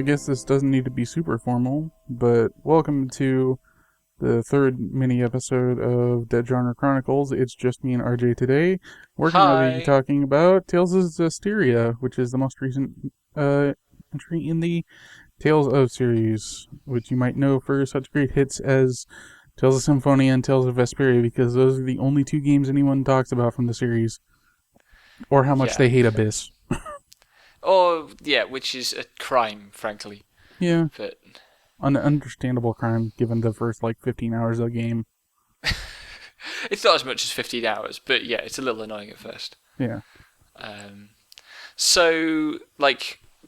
guess this doesn't need to be super formal, but welcome to the third mini episode of Dead Genre Chronicles. It's just me and RJ today. We're going to be talking about Tales of Zestiria, which is the most recent entry in the Tales of series, which you might know for such great hits as Tales of Symphonia and Tales of Vesperia, because those are the only two games anyone talks about from the series. Or how much they hate Abyss. Which is a crime, frankly. Yeah. But an understandable crime, given the first, 15 hours of the game. It's not as much as 15 hours, but yeah, it's a little annoying at first. Yeah. So,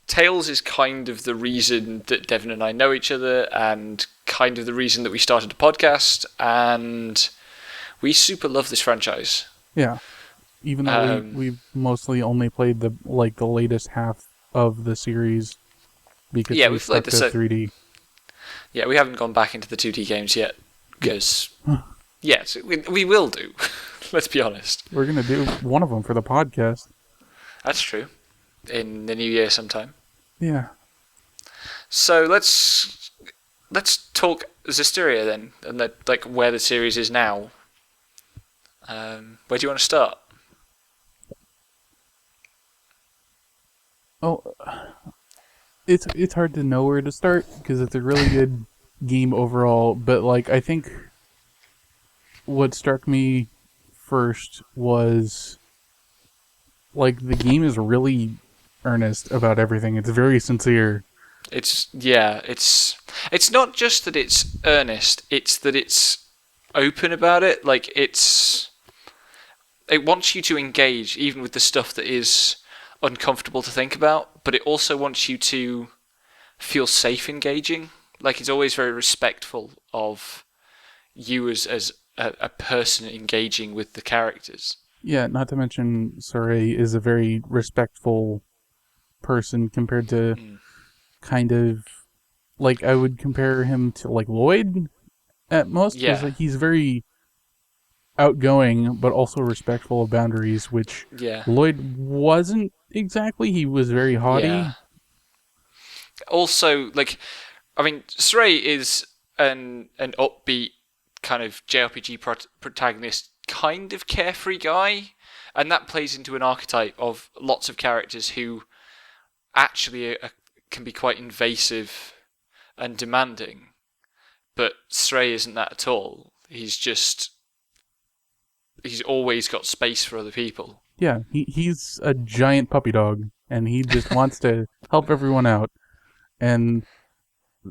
Tales is kind of the reason that Devon and I know each other, and kind of the reason that we started a podcast, and we super love this franchise. Yeah. Even though we've mostly only played the latest half of the series, because we've played the 3D. Yeah, we haven't gone back into the 2D games yet, because yes, we will do. Let's be honest. We're gonna do one of them for the podcast. That's true. In the new year sometime. Yeah. So let's talk Zestiria then, and where the series is now. Where do you want to start? Oh, it's hard to know where to start because it's a really good game overall. But I think what struck me first was the game is really earnest about everything. It's very sincere. It's not just that it's earnest. It's that it's open about it. It wants you to engage even with the stuff that is uncomfortable to think about, but it also wants you to feel safe engaging. It's always very respectful of you as a person engaging with the characters. Yeah, not to mention Saray is a very respectful person compared to kind of I would compare him to Lloyd at most. Yeah. He's very outgoing but also respectful of boundaries, which Lloyd wasn't exactly. He was very haughty. Yeah. Also, Saray is an upbeat kind of JRPG protagonist, kind of carefree guy, and that plays into an archetype of lots of characters who actually can be quite invasive and demanding. But Saray isn't that at all. He's always got space for other people. Yeah, he's a giant puppy dog, and he just wants to help everyone out. And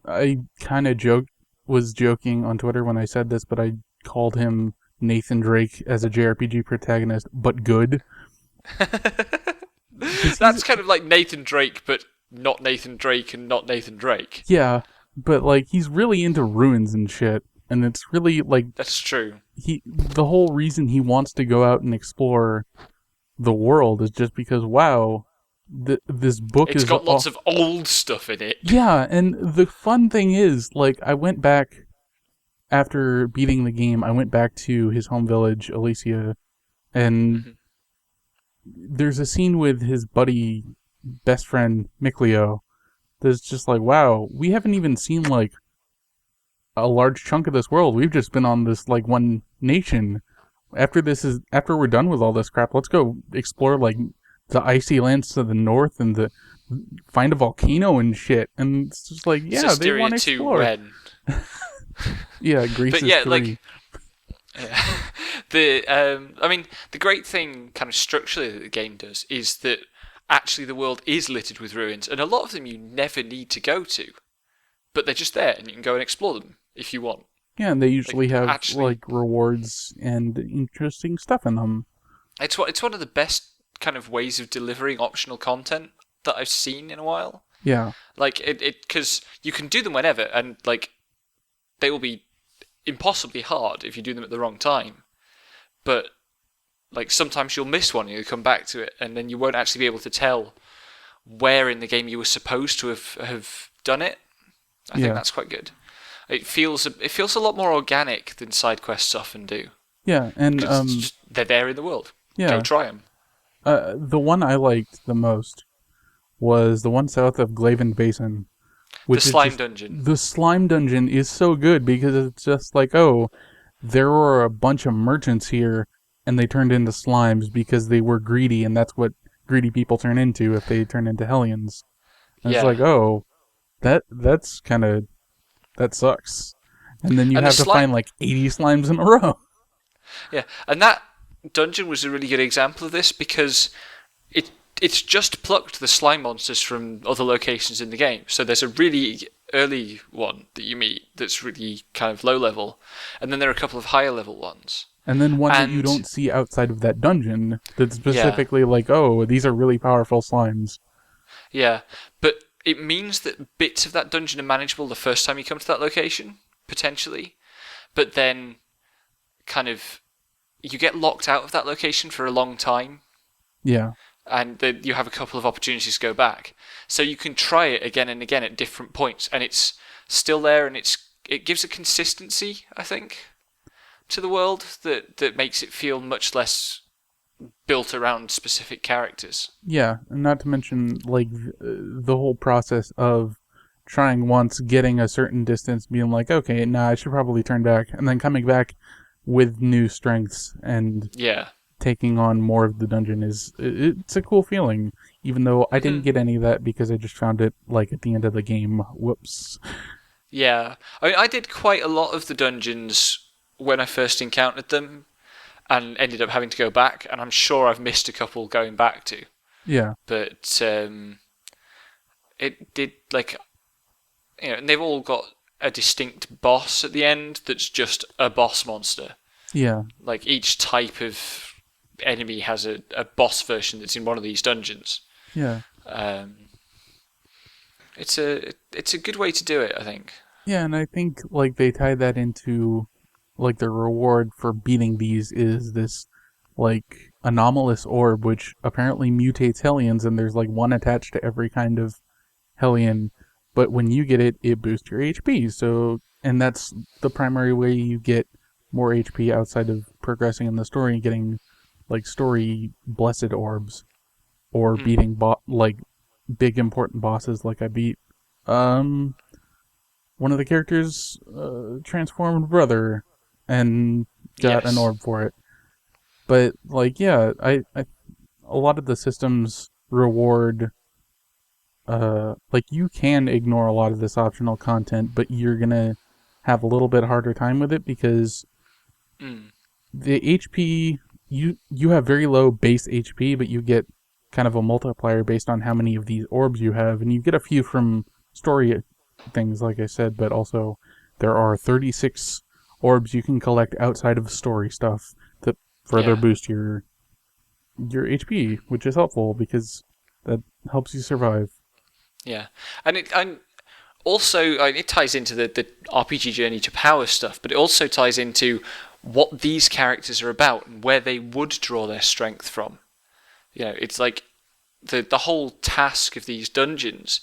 I kind of was joking on Twitter when I said this, but I called him Nathan Drake as a JRPG protagonist, but good. That's kind of like Nathan Drake, but not Nathan Drake and not Nathan Drake. Yeah, but he's really into ruins and shit, and it's really That's true. The whole reason he wants to go out and explore the world is just because, wow, this book it's got lots of old stuff in it. Yeah, and the fun thing is, I went back, after beating the game, I went back to his home village, Alicia, and there's a scene with his buddy, best friend, Mikleo, that's just wow, we haven't even seen, a large chunk of this world. We've just been on this, one nation. After we're done with all this crap, let's go explore, the icy lands to the north and find a volcano and shit. And it's just Zestiria they want to explore. When? Yeah, Greece is 3. The great thing kind of structurally that the game does is that actually the world is littered with ruins, and a lot of them you never need to go to, but they're just there and you can go and explore them if you want. Yeah, and they usually have rewards and interesting stuff in them. It's one of the best kind of ways of delivering optional content that I've seen in a while. Yeah. Because you can do them whenever, and they will be impossibly hard if you do them at the wrong time. But sometimes you'll miss one and you'll come back to it, and then you won't actually be able to tell where in the game you were supposed to have done it. I think that's quite good. It feels a lot more organic than side quests often do. Yeah, and they're there in the world. Yeah. Go try them. The one I liked the most was the one south of Glaven Basin, The which is slime just dungeon. the slime dungeon is so good because it's just like, oh, there were a bunch of merchants here and they turned into slimes because they were greedy, and that's what greedy people turn into if they turn into Hellions. And it's like, Yeah. oh, that's kind of that sucks. And then you And the have to slime find like 80 slimes in a row. Yeah, and that dungeon was a really good example of this because it's just plucked the slime monsters from other locations in the game. So there's a really early one that you meet that's really kind of low level, and then there are a couple of higher level ones. And then one that you And don't see outside of that dungeon that's yeah, specifically like, oh, these are really powerful slimes. yeah, but it means that bits of that dungeon are manageable the first time you come to that location, potentially, but then kind of you get locked out of that location for a long time, Yeah. and then you have a couple of opportunities to go back. So you can try it again and again at different points, and it's still there, and it gives a consistency, I think, to the world that makes it feel much less built around specific characters. Yeah, and not to mention like the whole process of trying once, getting a certain distance, being like, okay, nah, I should probably turn back, and then coming back with new strengths and Yeah. taking on more of the dungeon it's a cool feeling. Even though I didn't get any of that because I just found it like at the end of the game. Whoops. Yeah. I mean, I did quite a lot of the dungeons when I first encountered them and ended up having to go back, and I'm sure I've missed a couple going back to. Yeah. But it did, like, and they've all got a distinct boss at the end that's just a boss monster. Yeah. Like, each type of enemy has a boss version that's in one of these dungeons. Yeah. It's a good way to do it, I think. Yeah, and I think like they tie that into like the reward for beating these is this like anomalous orb which apparently mutates Hellions, and there's like one attached to every kind of Hellion, but when you get it, it boosts your HP. So, and that's the primary way you get more HP outside of progressing in the story and getting like story blessed orbs or beating like big important bosses. Like I beat one of the characters' transformed brother and got an orb for it. But like, yeah, I a lot of the systems reward. Like you can ignore a lot of this optional content, but you're gonna have a little bit harder time with it because the HP you have very low base HP, but you get kind of a multiplier based on how many of these orbs you have, and you get a few from story things, like I said, but also there are 36 orbs you can collect outside of story stuff that further boost your HP, which is helpful because that helps you survive. Yeah, and also it ties into the RPG journey to power stuff, but it also ties into what these characters are about and where they would draw their strength from. It's like the whole task of these dungeons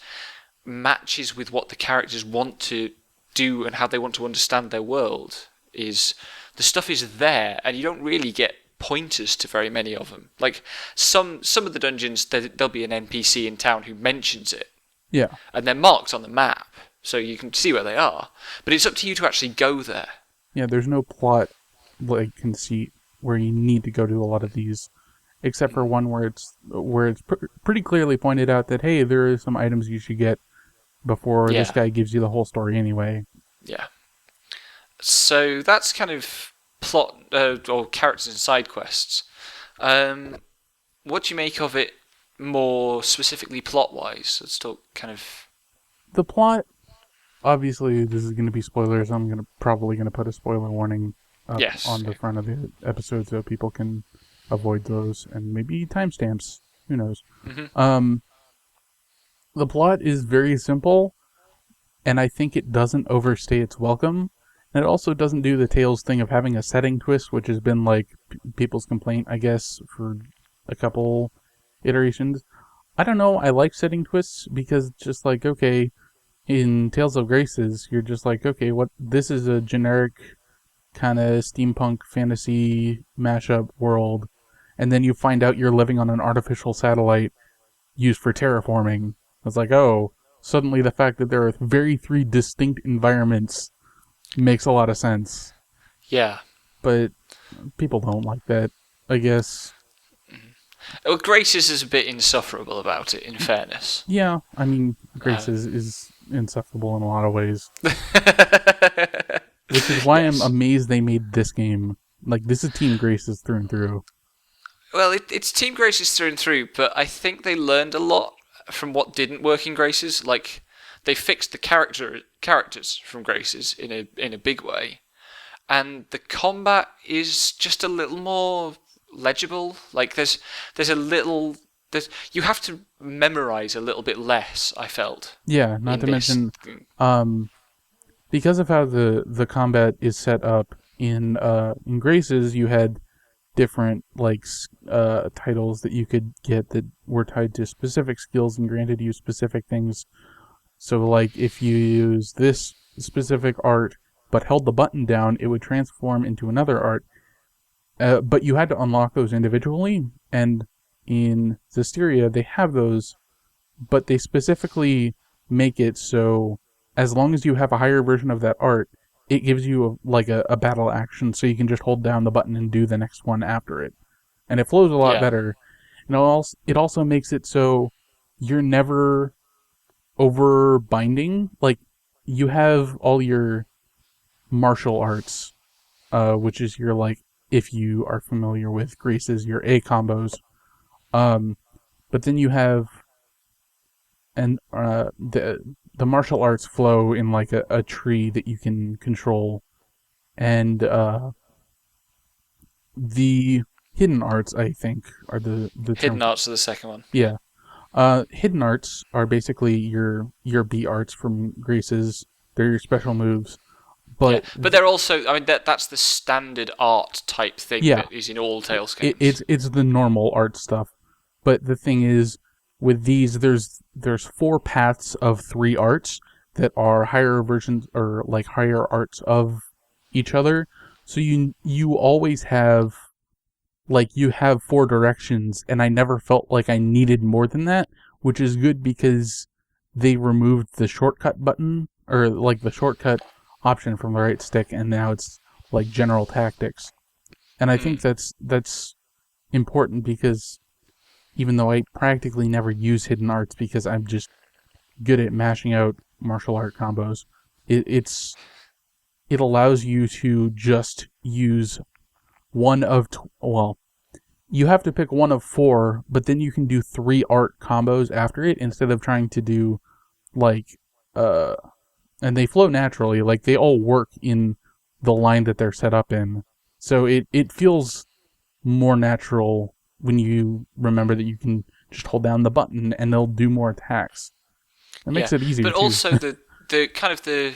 matches with what the characters want to do and how they want to understand their world. Is the stuff is there, and you don't really get pointers to very many of them. Like some of the dungeons, there'll be an NPC in town who mentions it. Yeah. And they're marked on the map, so you can see where they are. But it's up to you to actually go there. Yeah, there's no plot like conceit where you need to go to a lot of these, except for one where it's pretty clearly pointed out that, hey, there are some items you should get before this guy gives you the whole story anyway. Yeah. So that's kind of plot or characters and side quests. What do you make of it more specifically plot-wise? Let's talk kind of... The plot, obviously, this is going to be spoilers. I'm probably going to put a spoiler warning up on the front of the episode so people can avoid those, and maybe timestamps. Who knows? Mm-hmm. The plot is very simple, and I think it doesn't overstay its welcome. And it also doesn't do the Tales thing of having a setting twist, which has been like people's complaint, I guess, for a couple iterations. I don't know, I like setting twists because it's just like, okay, in Tales of Graces, you're just like, okay, this is a generic kind of steampunk fantasy mashup world, and then you find out you're living on an artificial satellite used for terraforming. It's like, oh, suddenly the fact that there are three distinct environments makes a lot of sense. Yeah. But people don't like that, I guess. Well, Graces is a bit insufferable about it, in fairness. Yeah, I mean, Grace is insufferable in a lot of ways. Which is why I'm amazed they made this game. Like, this is Team Graces through and through. Well, it's Team Graces through and through, but I think they learned a lot from what didn't work in Graces. Like, they fixed the characters from Graces in a big way, and the combat is just a little more legible. Like, there's you have to memorize a little bit less, I felt. Yeah, not to mention, because of how the combat is set up in Graces, you had different titles that you could get that were tied to specific skills and granted you specific things. So like if you use this specific art but held the button down, it would transform into another art. But you had to unlock those individually, and in Zestiria they have those, but they specifically make it so as long as you have a higher version of that art, it gives you a battle action, so you can just hold down the button and do the next one after it. And it flows a lot better. And it also makes it so you're never over binding. Like, you have all your martial arts, which is your, if you are familiar with Graces, your A combos. But then you have, and the martial arts flow in a tree that you can control, and the hidden arts, I think, are the hidden arts are the second one. Yeah, hidden arts are basically your B arts from Graces. They're your special moves, but they're also, I mean, that's the standard art type thing that is in all Tales games. It's the normal art stuff, but the thing is, with these, there's 4 paths of 3 arts that are higher versions or higher arts of each other. So you always have you have 4 directions, and I never felt like I needed more than that, which is good because they removed the shortcut button or the shortcut option from the right stick, and now it's general tactics. And I think that's important because even though I practically never use hidden arts because I'm just good at mashing out martial art combos, it allows you to just use one of... you have to pick one of 4, but then you can do 3 art combos after it instead of trying to do, and they flow naturally. They all work in the line that they're set up in. So it feels more natural when you remember that you can just hold down the button and they'll do more attacks. It makes it easier, but too. Also the kind of the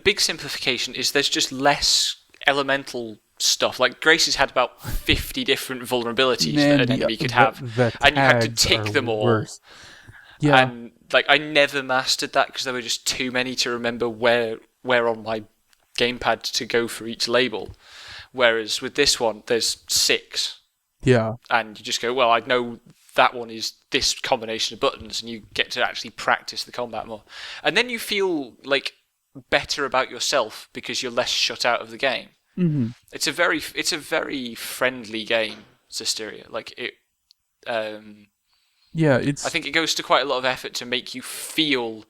big simplification is there's just less elemental stuff. Like, Graces had about 50 different vulnerabilities that an enemy could have, and you had to tick them all. Worse. Yeah. And I never mastered that because there were just too many to remember where on my gamepad to go for each label. Whereas with this one, there's 6. Yeah. And you just go, well, I know that one is this combination of buttons, and you get to actually practice the combat more. And then you feel better about yourself because you're less shut out of the game. Mm-hmm. It's a very friendly game, Zestiria. I think it goes to quite a lot of effort to make you feel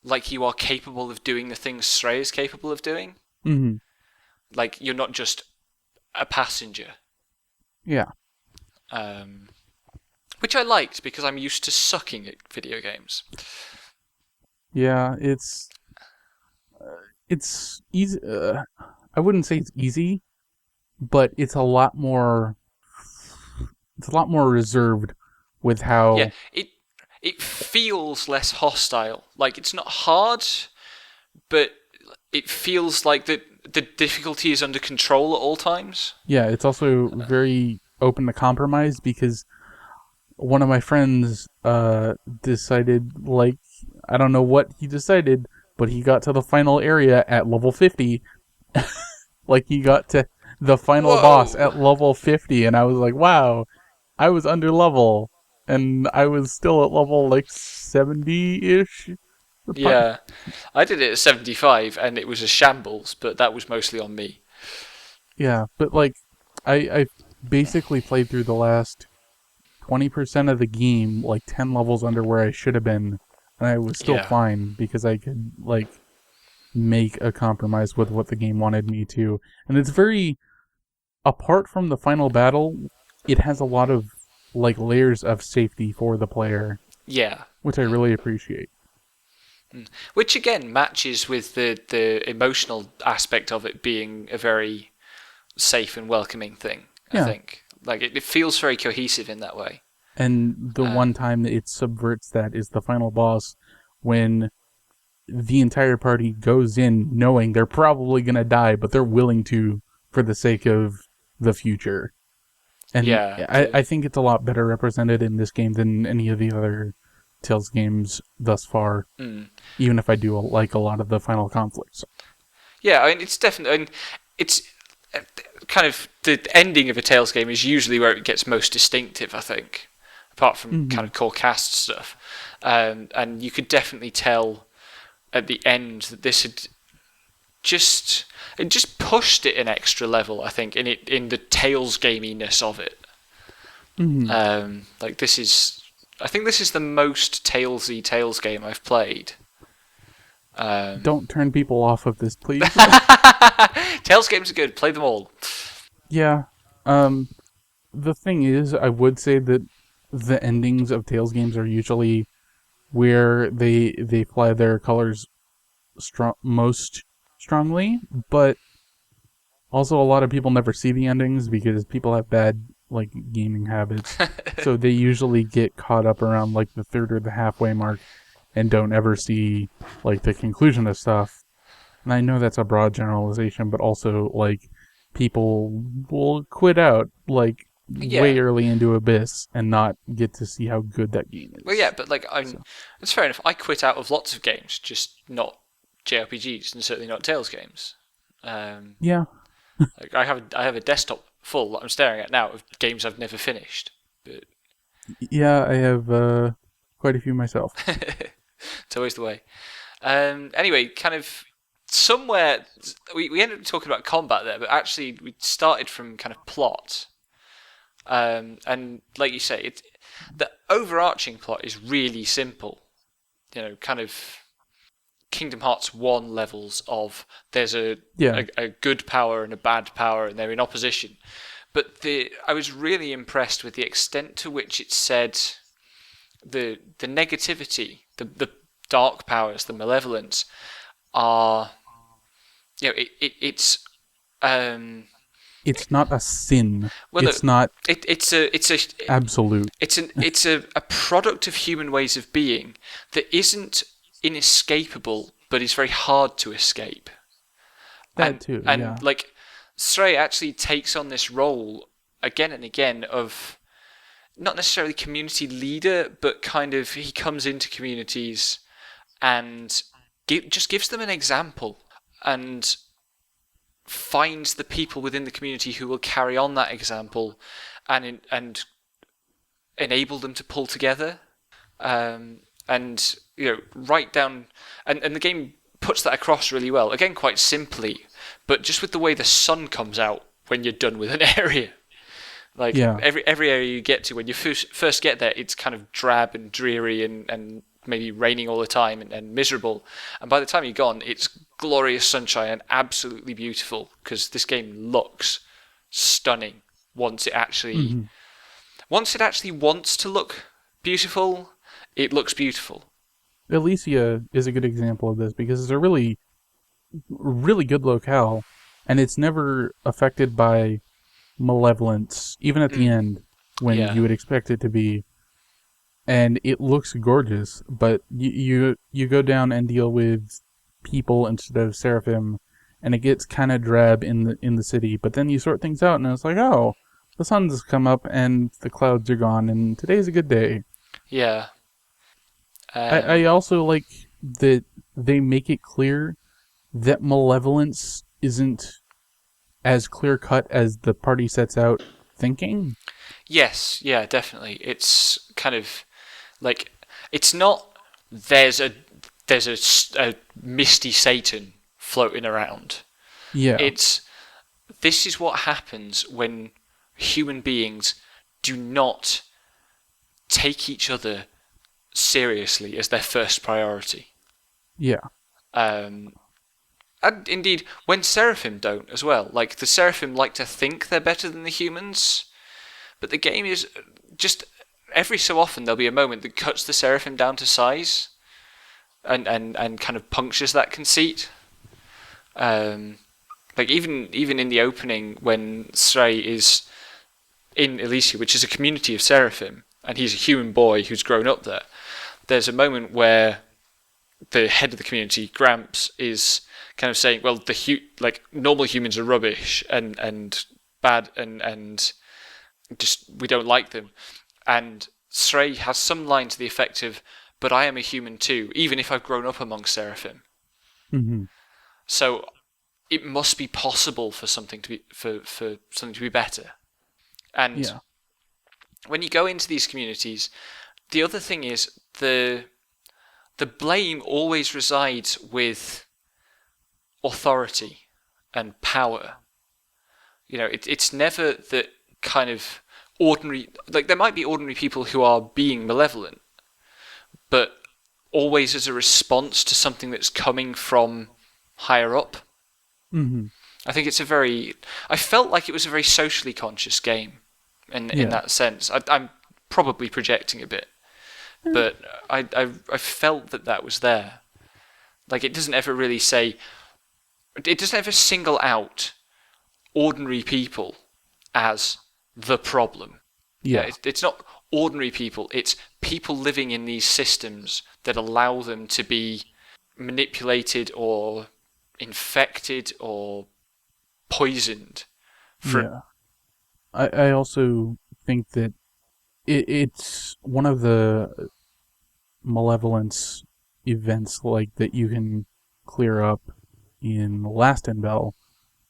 like you are capable of doing the things Stray is capable of doing. Mm-hmm. You're not just a passenger. Yeah. Which I liked because I'm used to sucking at video games. Yeah, it's easy. I wouldn't say it's easy, but it's a lot more reserved with how... Yeah, it feels less hostile. It's not hard, but it feels like the difficulty is under control at all times. Yeah, it's also very open to compromise because one of my friends decided, I don't know what he decided, but he got to the final area at level 50. He got to the final boss at level 50, and I was like, wow, I was under level, and I was still at level 70-ish, Yeah, I did it at 75, and it was a shambles, but that was mostly on me. Yeah, but like, I basically played through the last 20% of the game, like 10 levels under where I should have been, and I was still Yeah. fine because I could like make a compromise with what the game wanted me to. And it's very, apart from the final battle, it has a lot of like layers of safety for the player, Yeah. which I really appreciate. Which again matches with the emotional aspect of it being a very safe and welcoming thing, I Yeah. think. Like, it feels very cohesive in that way. And the one time that it subverts that is the final boss, when the entire party goes in knowing they're probably going to die, but they're willing to for the sake of the future. And Yeah. I think it's a lot better represented in this game than any of the other Tales games thus far, even if I do like a lot of the final conflicts. Yeah, I mean, it's definitely... I mean, it's kind of... The ending of a Tales game is usually where it gets most distinctive, I think. Apart from kind of core cast stuff. And you could definitely tell at the end that this had just... It just pushed it an extra level, I think, in the Tales gaminess of it. Like, this is... I think this is the most Talesy Tales game I've played. Don't turn people off of this, please. Tales games are good. Play them all. Yeah. The thing is, I would say that the endings of Tales games are usually where they fly their colors most strongly, but also a lot of people never see the endings because people have bad like gaming habits. So they usually get caught up around like the third or the halfway mark and don't ever see like the conclusion of stuff. And I know that's a broad generalization, but also like people will quit out like way early into Abyss and not get to see how good that game is. Well, yeah, but like that's fair enough. I quit out of lots of games, just not JRPGs and certainly not Tales games. Yeah. Like I have a desktop full that I'm staring at now of games I've never finished. But yeah, I have quite a few myself. It's always the way. Anyway, kind of somewhere we ended up talking about combat there, but actually we started from kind of plot. And like you say, the overarching plot is really simple. You know, kind of Kingdom Hearts 1 levels of there's a good power and a bad power and they're in opposition. But I was really impressed with the extent to which it said the negativity, the dark powers, the malevolence are, you know, it's not a sin. Well, it's not. It's a absolute. It's a product of human ways of being that isn't inescapable, but is very hard to escape. And like Stray actually takes on this role again and again of not necessarily community leader, but kind of he comes into communities and just gives them an example and finds the people within the community who will carry on that example and enable them to pull together. And you know, write down, and the game puts that across really well. Again, quite simply, but just with the way the sun comes out when you're done with an area. Like every area you get to, when you first get there, it's kind of drab and dreary and maybe raining all the time and miserable. And by the time you're gone, it's glorious sunshine and absolutely beautiful because this game looks stunning once it actually wants to look beautiful. It looks beautiful. Elysia is a good example of this because it's a really, really good locale, and it's never affected by malevolence, even at the end when you would expect it to be. And it looks gorgeous, but you go down and deal with people instead of Seraphim, and it gets kind of drab in the city. But then you sort things out, and it's like, oh, the sun's come up and the clouds are gone, and today's a good day. Yeah. I also like that they make it clear that malevolence isn't as clear-cut as the party sets out thinking. Yes, yeah, definitely. It's kind of like, it's not there's a there's a misty Satan floating around. Yeah. This is what happens when human beings do not take each other seriously as their first priority. Yeah. And indeed, when Seraphim don't as well. Like, the Seraphim like to think they're better than the humans, but the game is just, every so often there'll be a moment that cuts the Seraphim down to size and kind of punctures that conceit. Like, even in the opening, when Srey is in Elysia, which is a community of Seraphim, and he's a human boy who's grown up there, there's a moment where the head of the community, Gramps, is kind of saying, well, normal humans are rubbish and bad and just, we don't like them. And Srey has some line to the effect of, but I am a human too, even if I've grown up among Seraphim. Mm-hmm. So it must be possible for something to be for something to be better. And when you go into these communities, the other thing is the blame always resides with authority and power. You know, it's never that kind of ordinary, like, there might be ordinary people who are being malevolent, but always as a response to something that's coming from higher up. Mm-hmm. I think I felt like it was a very socially conscious game in that sense. I'm probably projecting a bit, but I felt that was there. Like, it doesn't ever really it doesn't ever single out ordinary people as the problem. Yeah. It's not ordinary people, it's people living in these systems that allow them to be manipulated or infected or poisoned. I also think that it's one of the malevolence events like that you can clear up in the last Bell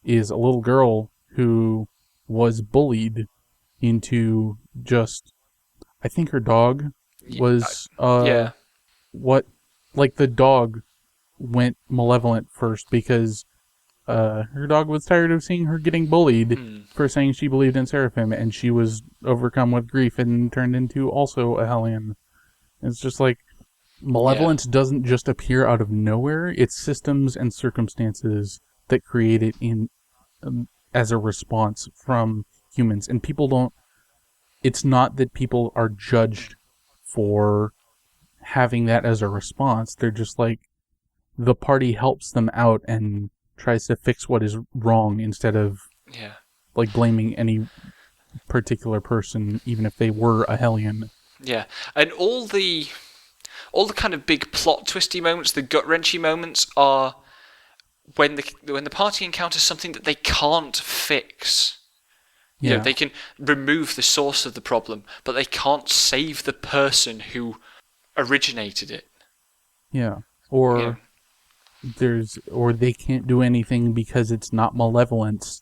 is a little girl who was bullied into just, I think her dog was the dog went malevolent first because her dog was tired of seeing her getting bullied for saying she believed in Seraphim, and she was overcome with grief and turned into also a Hellion. It's just like, malevolence doesn't just appear out of nowhere. It's systems and circumstances that create it in as a response from humans. And people don't... It's not that people are judged for having that as a response. They're just like, the party helps them out and tries to fix what is wrong instead of like blaming any particular person, even if they were a Hellion. Yeah, and all the kind of big plot twisty moments, the gut wrenchy moments, are when the party encounters something that they can't fix. You know, they can remove the source of the problem, but they can't save the person who originated it. Yeah, or they can't do anything because it's not malevolence,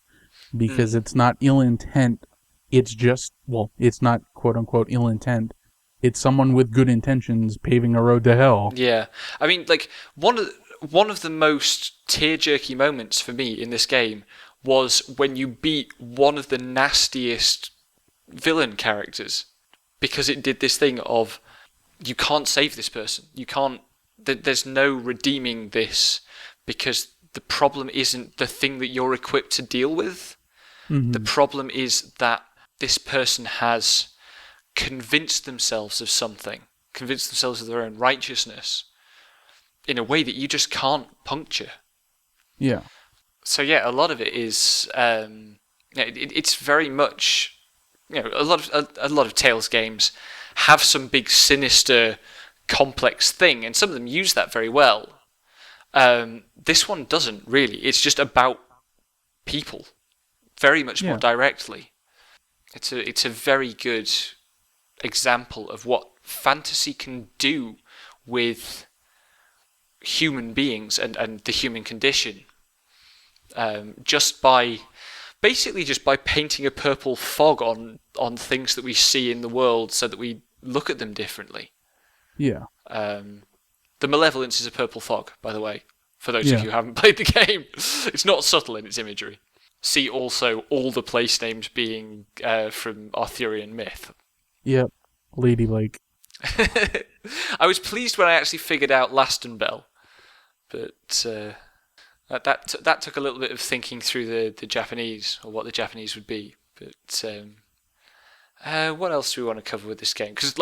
because it's not ill intent. It's just, it's not quote unquote ill intent. It's someone with good intentions paving a road to hell. Yeah, I mean, like, one of the most tear-jerky moments for me in this game was when you beat one of the nastiest villain characters, because it did this thing of, you can't save this person. You can't. There's no redeeming this, because the problem isn't the thing that you're equipped to deal with. Mm-hmm. The problem is that this person has convinced themselves of something, convinced themselves of their own righteousness in a way that you just can't puncture. Yeah. So a lot of it is it's very much, a lot of Tales games have some big sinister complex thing, and some of them use that very well. This one doesn't really. It's just about people, very much more directly. It's a very good example of what fantasy can do with human beings and the human condition. Just by painting a purple fog on things that we see in the world, so that we look at them differently. Yeah. The Malevolence is a purple fog, by the way, for those of Yeah. you who haven't played the game. It's not subtle in its imagery. See also all the place names being from Arthurian myth. Yep. Ladylike. I was pleased when I actually figured out Lastenbell, but that took a little bit of thinking through the Japanese, or what the Japanese would be. But what else do we want to cover with this game? Because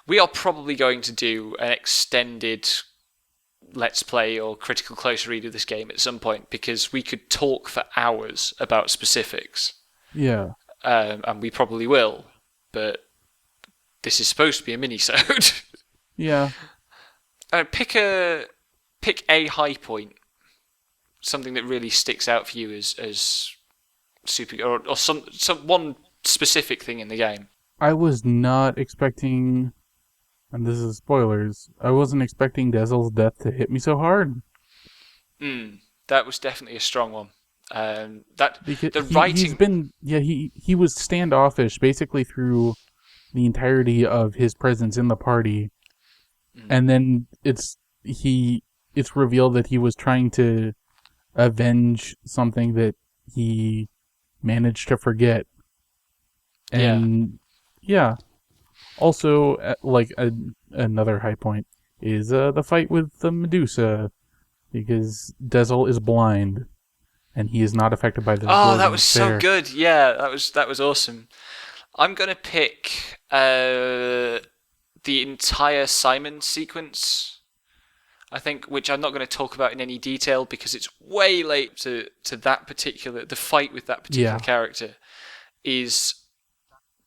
we are probably going to do an extended Let's Play or critical close read of this game at some point, because we could talk for hours about specifics. Yeah. And we probably will, but this is supposed to be a minisode. Yeah. Pick a high point, something that really sticks out for you as super, or some one specific thing in the game. I was not expecting, and this is spoilers, I wasn't expecting Dezel's death to hit me so hard. That was definitely a strong one. Because the writing. He was standoffish basically through the entirety of his presence in the party, and then it's revealed that he was trying to avenge something that he managed to forget. And also another high point is the fight with the Medusa, because Dezel is blind and he is not affected by the that was so good. Yeah, that was awesome. I'm gonna pick the entire Simon sequence, I think, which I'm not going to talk about in any detail because it's way late to the fight with that particular character is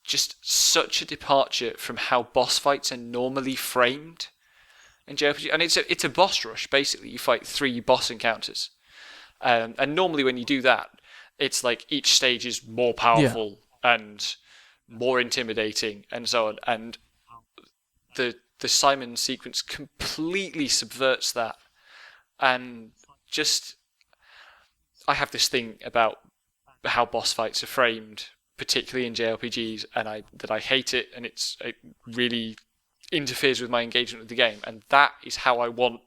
just such a departure from how boss fights are normally framed in JRPG. And it's a boss rush, basically. You fight 3 boss encounters. And normally when you do that, it's like each stage is more powerful and more intimidating and so on. And the Simon sequence completely subverts that. And just, I have this thing about how boss fights are framed, particularly in JRPGs, and I hate it, and it really interferes with my engagement with the game. And that is how I want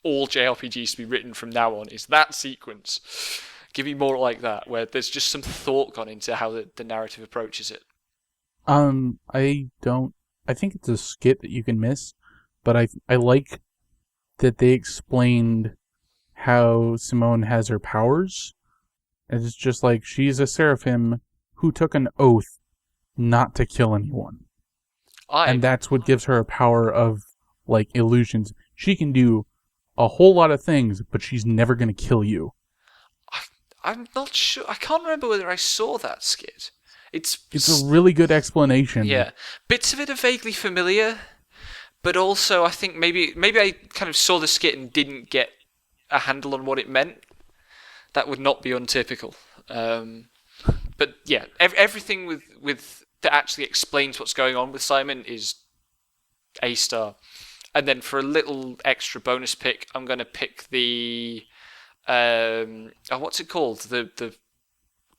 all JRPGs to be written from now on, is that sequence. Give me more like that, where there's just some thought gone into how the narrative approaches it. I think it's a skit that you can miss, but I like that they explained how Simone has her powers. And it's just like, she's a seraphim who took an oath not to kill anyone. And that's what gives her a power of, illusions. She can do a whole lot of things, but she's never going to kill you. I'm not sure. I can't remember whether I saw that skit. It's a really good explanation. Yeah. Bits of it are vaguely familiar, but also I think maybe I kind of saw the skit and didn't get a handle on what it meant. That would not be untypical. But yeah, everything with that actually explains what's going on with Simon is A star. And then for a little extra bonus pick, I'm going to pick the what's it called? The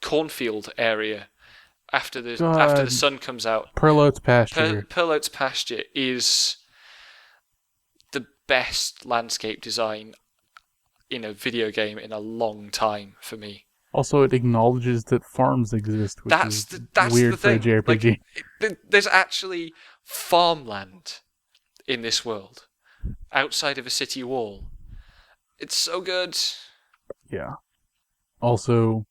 cornfield area after the sun comes out. Perlote's pasture. Perlote's pasture is the best landscape design in a video game in a long time for me. Also, it acknowledges that farms exist, which is weird for a JRPG. There's actually farmland in this world, outside of a city wall. It's so good. Yeah. Also,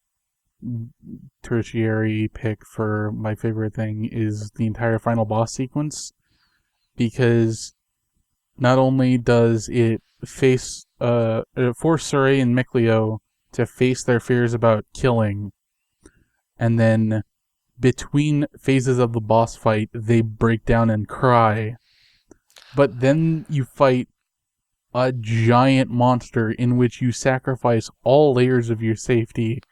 tertiary pick for my favorite thing is the entire final boss sequence, because not only does it force Surrey and Mikleo to face their fears about killing, and then between phases of the boss fight, they break down and cry. But then you fight a giant monster in which you sacrifice all layers of your safety,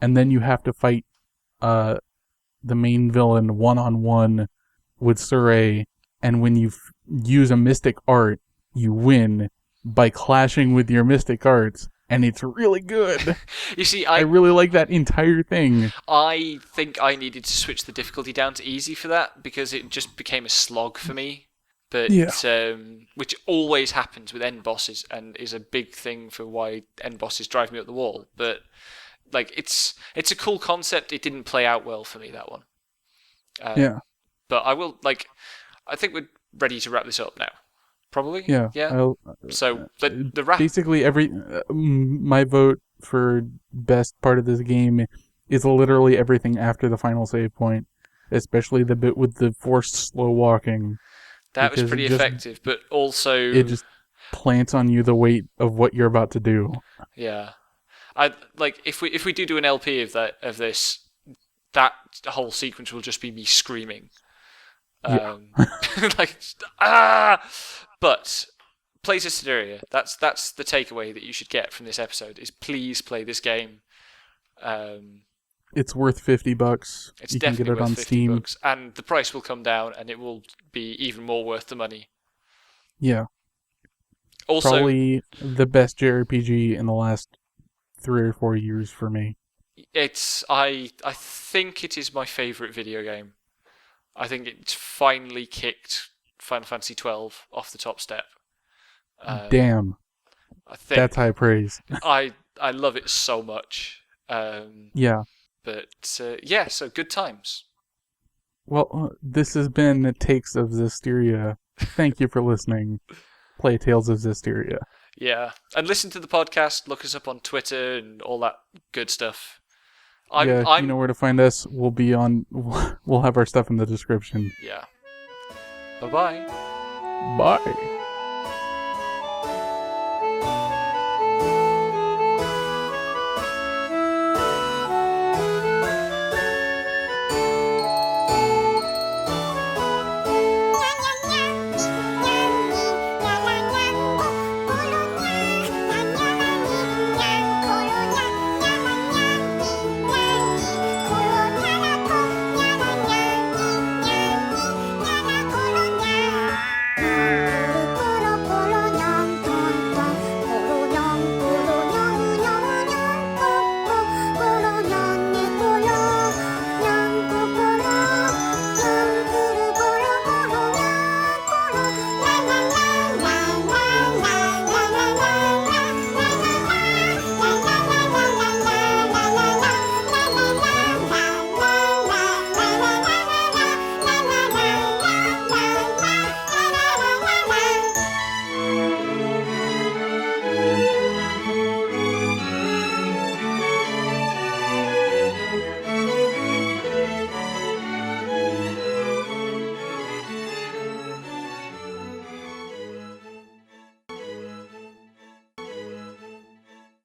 and then you have to fight the main villain one-on-one with Surrey, and when you use a mystic art, you win by clashing with your mystic arts. And it's really good. You see, I really like that entire thing. I think I needed to switch the difficulty down to easy for that, because it just became a slog for me. but Yeah. which always happens with end bosses and is a big thing for why end bosses drive me up the wall. But like it's a cool concept. It didn't play out well for me, that one. Yeah. But I think we're ready to wrap this up now. Probably. Yeah. Yeah. So the wrap. Basically, my vote for best part of this game is literally everything after the final save point, especially the bit with the forced slow walking. That was pretty effective, but also it just plants on you the weight of what you're about to do. Yeah, I like if we do an LP of this, that whole sequence will just be me screaming. Like But play Zestiria. That's the takeaway that you should get from this episode. Is please play this game. It's worth $50. It's you definitely can get it worth on $50, Steam. and the price will come down, and it will be even more worth the money. Yeah. Also, probably the best JRPG in the last 3 or 4 years for me. I think it is my favourite video game. I think it's finally kicked Final Fantasy XII off the top step. Damn. I think that's high praise. I love it so much. Yeah. But yeah, so good times. Well, this has been Takes of Zestiria. Thank you for listening. Play Tales of Zestiria. Yeah, and listen to the podcast. Look us up on Twitter and all that good stuff. You know where to find us. We'll have our stuff in the description. Yeah. Bye-bye. Bye.